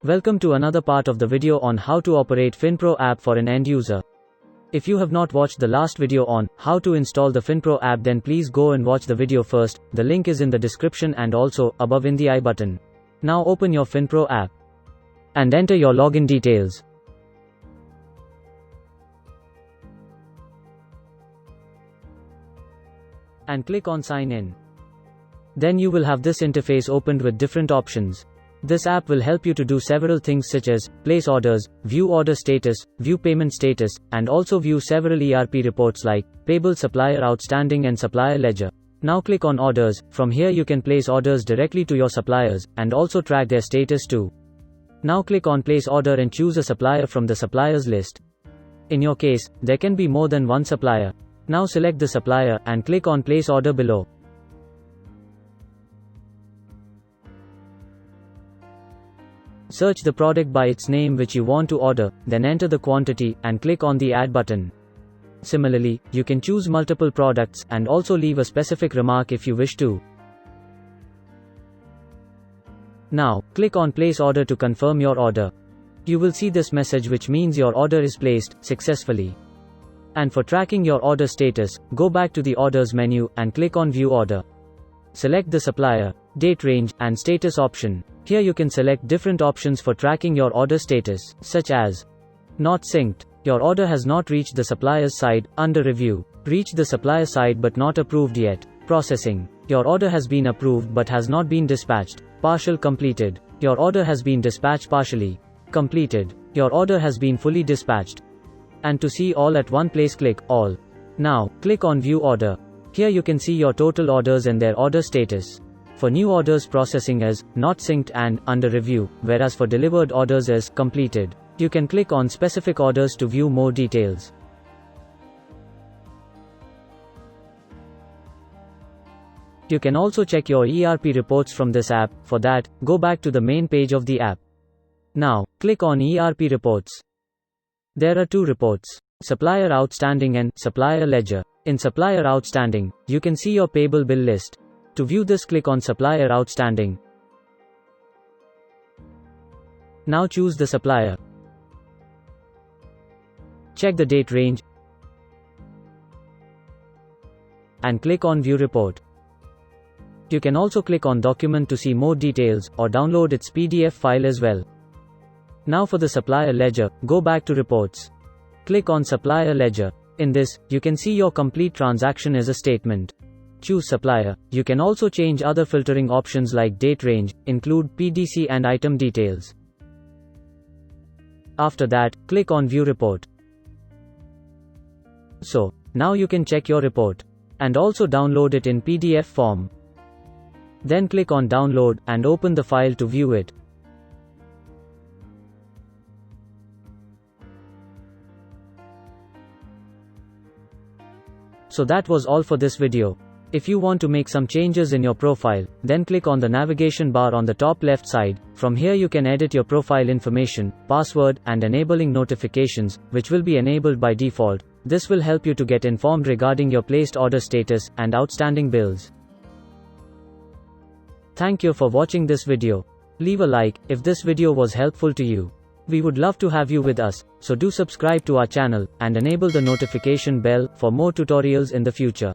Welcome to another part of the video on how to operate finpro app for an end user. If you have not watched the last video on how to install the finpro app, then please go and watch the video first. The link is in the description and also above in the I button. Now open your finpro app and enter your login details. And click on sign in. Then you will have this interface opened with different options. This app will help you to do several things such as place orders, view order status, view payment status, and also view several ERP reports like payable, supplier outstanding, and supplier ledger. Now click on orders. From here you can place orders directly to your suppliers and also track their status too. Now click on place order and choose a supplier from the suppliers list. In your case, there can be more than one supplier. Now select the supplier and click on place order below. Search the product by its name which you want to order, then enter the quantity and click on the add button. Similarly, you can choose multiple products and also leave a specific remark if you wish to. Now, click on place order to confirm your order. You will see this message which means your order is placed successfully. And for tracking your order status, go back to the orders menu and click on view order. Select the supplier, date range, and status option. Here you can select different options for tracking your order status, such as not synced. Your order has not reached the supplier's side, under review. Reached the supplier side but not approved yet. Processing. Your order has been approved but has not been dispatched. Partial completed. Your order has been dispatched partially. Completed. Your order has been fully dispatched. And to see all at one place, click all. Now, click on view order. Here you can see your total orders and their order status. For new orders, processing as not synced and under review, whereas for delivered orders as completed. You can click on specific orders to view more details. You can also check your ERP reports from this app. For that, go back to the main page of the app. Now, click on ERP reports. There are two reports: supplier outstanding and supplier ledger. In supplier outstanding, you can see your payable bill list. To view this, click on supplier outstanding. Now choose the supplier. Check the date range and click on view report. You can also click on document to see more details or download its PDF file as well. Now for the supplier ledger, go back to reports. Click on supplier ledger. In this, you can see your complete transaction as a statement. Choose supplier. You can also change other filtering options like date range, include PDC and item details. After that, click on view report. So, now you can check your report and also download it in PDF form. Then click on download and open the file to view it. So that was all for this video. If you want to make some changes in your profile, then click on the navigation bar on the top left side. From here you can edit your profile information, password, and enabling notifications, which will be enabled by default. This will help you to get informed regarding your placed order status and outstanding bills. Thank you for watching this video. Leave a like if this video was helpful to you. We would love to have you with us, so do subscribe to our channel and enable the notification bell for more tutorials in the future.